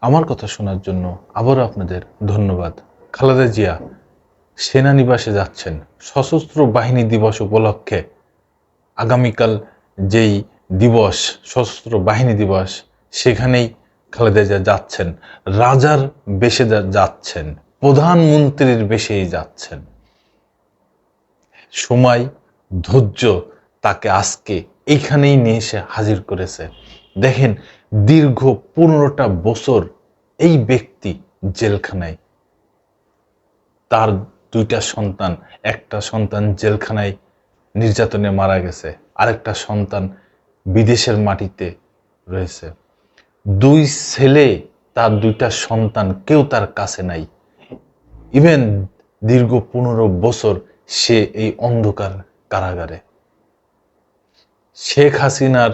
আমার কথা শোনার জন্য আবারও আপনাদের ধন্যবাদ। খালেদা জিয়া সেনানিবাসে যাচ্ছেন সশস্ত্র বাহিনী দিবস উপলক্ষে। আগামীকাল যেই দিবস, সশস্ত্র বাহিনী দিবস, সেখানেই খালেদা জিয়া যাচ্ছেন, রাজার বেশে যাচ্ছেন, প্রধানমন্ত্রীর বেশেই যাচ্ছেন। সময়, ধৈর্য তাকে আজকে এইখানেই নিয়ে এসে হাজির করেছে। দেখেন, দীর্ঘ 15টা বছর এই ব্যক্তি জেলখানায়, তার 2টা সন্তান, একটা সন্তান জেলখানায় নির্যাতনে মারা গেছে, আরেকটা সন্তান বিদেশের মাটিতে রয়েছে। 2 ছেলে, তার 2টা সন্তান, কেউ তার কাছে নাই। ইভেন দীর্ঘ 15 বছর সে এই অন্ধকার কারাগারে। শেখ হাসিনার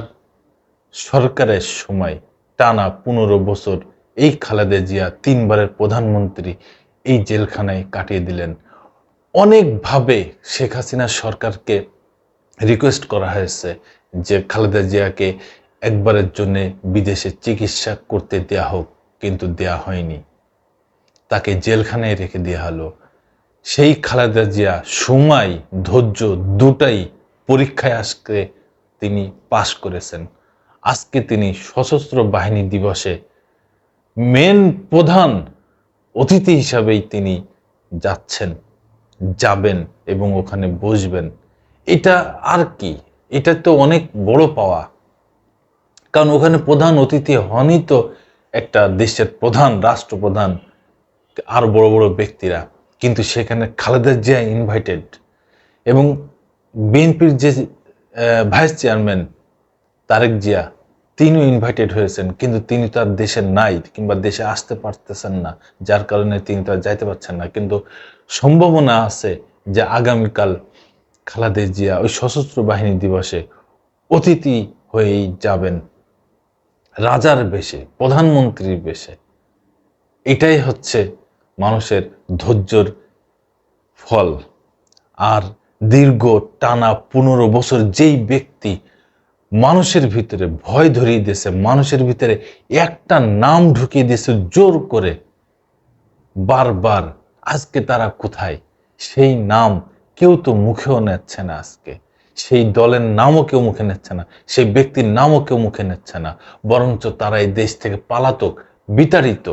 সরকারের সময় টানা 15 বছর এই খালেদা জিয়া 3বারের প্রধানমন্ত্রী এই জেলখানায় কাটিয়ে দিলেন। অনেকভাবে শেখ হাসিনার সরকারকে রিকোয়েস্ট করা হয়েছে যে খালেদা জিয়াকে একবারের জন্য বিদেশে চিকিৎসা করতে দেয়া হোক, কিন্তু দেয়া হয়নি, তাকে জেলখানায় রেখে দেওয়া হলো। সেই খালেদা জিয়া সময়, ধৈর্য দুটাই পরীক্ষায় আজকে তিনি পাশ করেছেন। আজকে তিনি সশস্ত্র বাহিনী দিবসে মেন প্রধান অতিথি হিসাবেই তিনি যাবেন এবং ওখানে বসবেন। এটা আর কি, এটা তো অনেক বড় পাওয়া, কারণ ওখানে প্রধান অতিথি হনই তো একটা দেশের প্রধান, রাষ্ট্রপ্রধান, আর বড় বড় ব্যক্তিরা, কিন্তু সেখানে খালেদা জিয়া ইনভাইটেড। এবং বিএনপির যে ভাইস চেয়ারম্যান তারেক জিয়া, তিনিও ইনভাইটেড হয়েছেন, কিন্তু তিনি তো আর দেশে নাই কিংবা দেশে আসতে পারতেছেন না, যার কারণে তিনি তো আর যাইতে পারছেন না। কিন্তু সম্ভাবনা আছে যে আগামীকাল খালেদা জিয়া ওই সশস্ত্র বাহিনী দিবসে অতিথি হয়েই যাবেন, রাজার বেশে, প্রধানমন্ত্রীর বেশে। এটাই হচ্ছে মানুষের ধৈর্যর ফল। আর দীর্ঘ টানা 15 বছর যেই ব্যক্তি মানুষের ভিতরে ভয় ধরিয়ে দিয়েছে, মানুষের ভিতরে একটা নাম ঢুকিয়ে দিয়েছে জোর করে, বারবার, আজকে তারা কোথায়? সেই নাম কেউ তো মুখেও নিচ্ছে না আজকে, সেই দলের নামও কেউ মুখে নিচ্ছে না, সেই ব্যক্তির নামও কেউ মুখে নিচ্ছে না, বরঞ্চ তারা এই দেশ থেকে পালাতক, বিতাড়িত।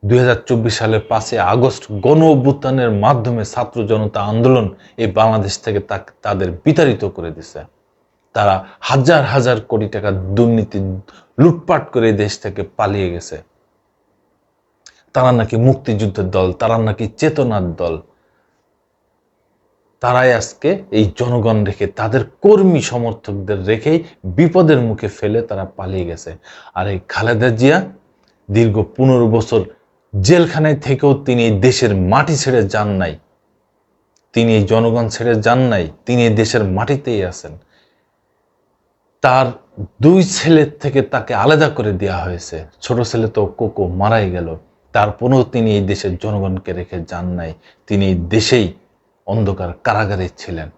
2024 সালের 5 আগস্ট গণ অভ্যুত্থানের মাধ্যমে ছাত্র জনতা আন্দোলন এই বাংলাদেশ থেকে তাদের বিতাড়িত করে দিছে। তারা হাজার হাজার কোটি টাকা দুর্নীতি, লুটপাট করে দেশ থেকে পালিয়ে গেছে। তারা নাকি মুক্তিযুদ্ধের দল, তারা নাকি চেতনার দল। তারাই আজকে এই জনগণ রেখে, তাদের কর্মী সমর্থকদের রেখেই বিপদের মুখে ফেলে তারা পালিয়ে গেছে। আর এই খালেদা জিয়া দীর্ঘ 15 বছর জেলখানায় থেকেও তিনি দেশের মাটি ছেড়ে যান নাই, তিনি এই জনগণ ছেড়ে যান নাই, তিনি এই দেশের মাটিতেই আছেন। তার 2 ছেলের থেকে তাকে আলাদা করে দেওয়া হয়েছে, ছোট ছেলে তো কোকো মারাই গেল, তারপরেও তিনি এই দেশের জনগণকে রেখে যান নাই, তিনি এই দেশেই অন্ধকার কারাগারে ছিলেন।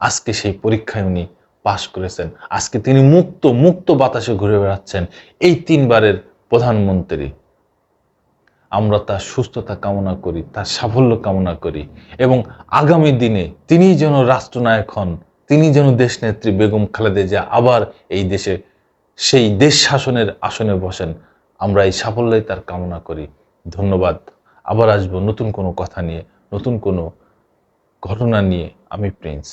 আজকে সেই পরীক্ষায় উনি পাশ করেছেন, আজকে তিনি মুক্ত বাতাসে ঘুরে বেড়াচ্ছেন, এই 3বারের প্রধানমন্ত্রী। আমরা তার সুস্থতা কামনা করি, তার সাফল্য কামনা করি, এবং আগামী দিনে তিনি যেন রাষ্ট্রনায়ক হন, তিনি যেন দেশনেত্রী বেগম খালেদা জিয়া আবার এই দেশে সেই দেশ শাসনের আসনে বসেন। আমরা এই সাফল্যই তার কামনা করি। ধন্যবাদ। আবার আসবো নতুন কোনো কথা নিয়ে, নতুন কোনো ঘটনা নিয়ে। আমি প্রিন্স।